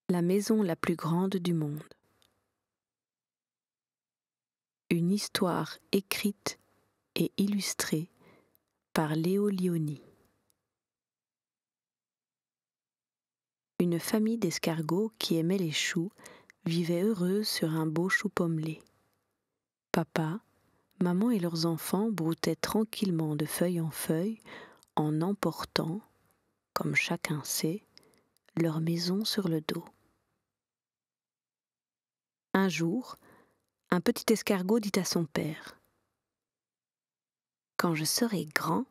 La maison la plus grande du monde. Une histoire écrite et illustrée par Léo Lionni. Une famille d'escargots qui aimait les choux vivait heureuse sur un beau chou pommelé. Papa, maman et leurs enfants broutaient tranquillement de feuille en feuille en emportant, comme chacun sait, leur maison sur le dos. Un jour, un petit escargot dit à son père : « Quand je serai grand,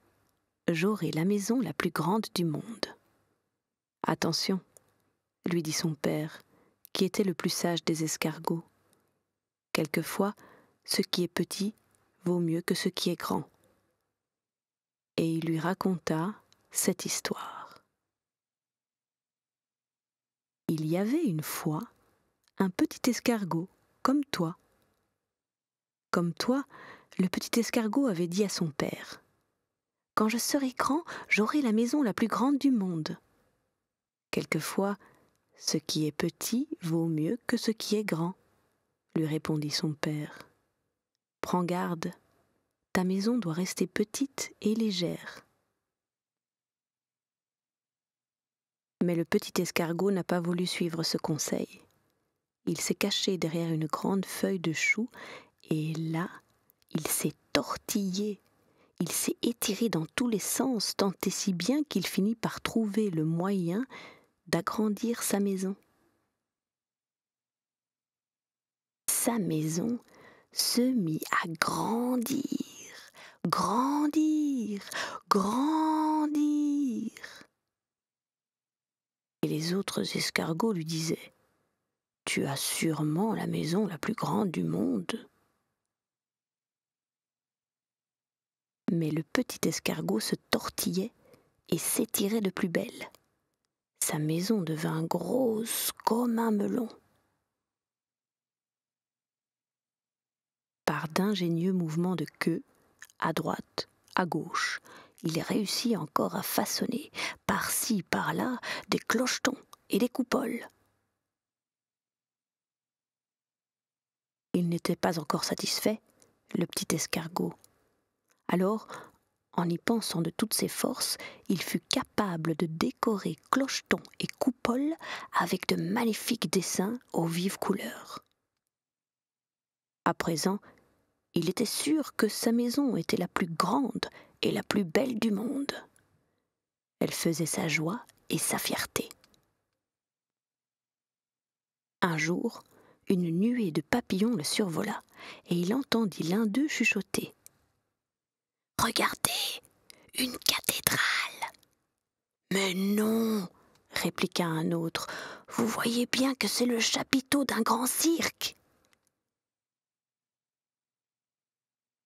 j'aurai la maison la plus grande du monde. » « Attention, » lui dit son père, qui était le plus sage des escargots. « Quelquefois, ce qui est petit vaut mieux que ce qui est grand. » Et il lui raconta cette histoire. Il y avait une fois un petit escargot comme toi. Comme toi, le petit escargot avait dit à son père : « Quand je serai grand, j'aurai la maison la plus grande du monde. » Quelquefois, ce qui est petit vaut mieux que ce qui est grand, lui répondit son père. Prends garde, ta maison doit rester petite et légère. Mais le petit escargot n'a pas voulu suivre ce conseil. Il s'est caché derrière une grande feuille de chou et là, il s'est tortillé. Il s'est étiré dans tous les sens, tant et si bien qu'il finit par trouver le moyen d'agrandir sa maison. Sa maison se mit à grandir, grandir, grandir. Et les autres escargots lui disaient : « Tu as sûrement la maison la plus grande du monde. » Mais le petit escargot se tortillait et s'étirait de plus belle. Sa maison devint grosse comme un melon. Par d'ingénieux mouvements de queue, à droite, à gauche, il réussit encore à façonner, par-ci, par-là, des clochetons et des coupoles. Il n'était pas encore satisfait, le petit escargot. Alors, en y pensant de toutes ses forces, il fut capable de décorer clochetons et coupoles avec de magnifiques dessins aux vives couleurs. À présent, il était sûr que sa maison était la plus grande et la plus belle du monde. Elle faisait sa joie et sa fierté. Un jour, une nuée de papillons le survola et il entendit l'un d'eux chuchoter : « Regardez, une cathédrale !»« Mais non !» répliqua un autre. « Vous voyez bien que c'est le chapiteau d'un grand cirque !»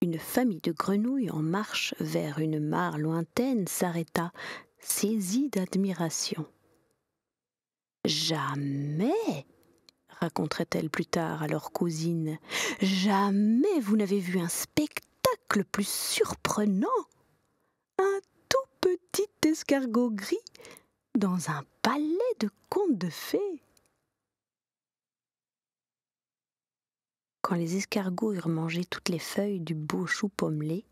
Une famille de grenouilles en marche vers une mare lointaine s'arrêta, saisie d'admiration. « Jamais !» raconterait-elle plus tard à leur cousine. « Jamais vous n'avez vu un spectacle plus surprenant ! Un tout petit escargot gris dans un palais de contes de fées. » Quand les escargots eurent mangé toutes les feuilles du beau chou pommelé,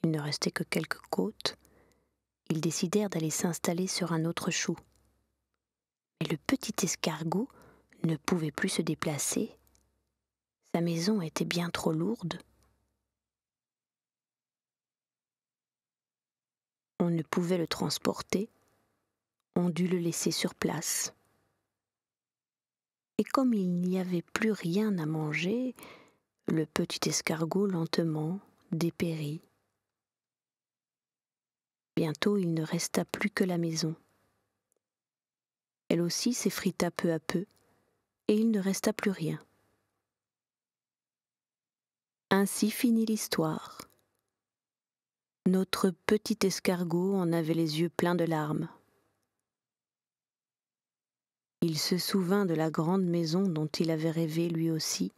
il ne restait que quelques côtes, ils décidèrent d'aller s'installer sur un autre chou. Mais le petit escargot ne pouvait plus se déplacer. Sa maison était bien trop lourde. On ne pouvait le transporter, on dut le laisser sur place. Et comme il n'y avait plus rien à manger, le petit escargot lentement dépérit. Bientôt il ne resta plus que la maison. Elle aussi s'effrita peu à peu, et il ne resta plus rien. Ainsi finit l'histoire. Notre petit escargot en avait les yeux pleins de larmes. Il se souvint de la grande maison dont il avait rêvé lui aussi.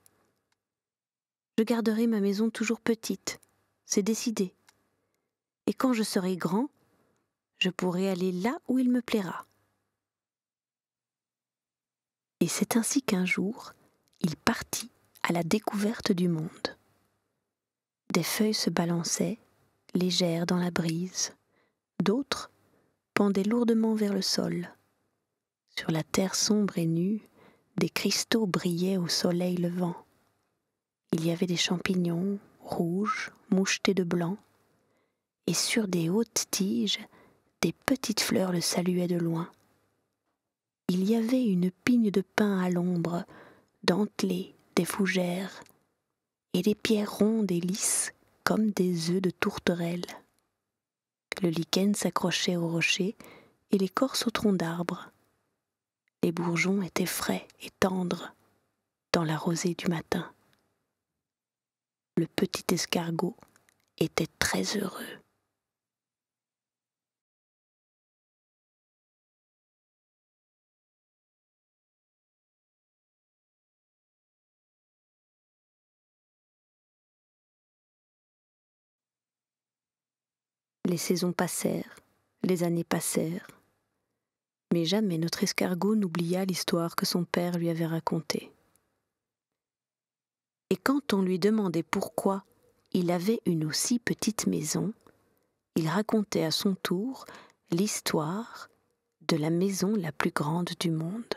« Je garderai ma maison toujours petite, c'est décidé. Et quand je serai grand, je pourrai aller là où il me plaira. » Et c'est ainsi qu'un jour, il partit à la découverte du monde. Des feuilles se balançaient, légères dans la brise. D'autres pendaient lourdement vers le sol. Sur la terre sombre et nue, des cristaux brillaient au soleil levant. Il y avait des champignons rouges, mouchetés de blanc, et sur des hautes tiges, des petites fleurs le saluaient de loin. Il y avait une pigne de pin à l'ombre, dentelée des fougères, et des pierres rondes et lisses comme des œufs de tourterelle. Le lichen s'accrochait aux rochers et l'écorce au tronc d'arbre. Les bourgeons étaient frais et tendres dans la rosée du matin. Le petit escargot était très heureux. Les saisons passèrent, les années passèrent, mais jamais notre escargot n'oublia l'histoire que son père lui avait racontée. Et quand on lui demandait pourquoi il avait une aussi petite maison, il racontait à son tour l'histoire de la maison la plus grande du monde.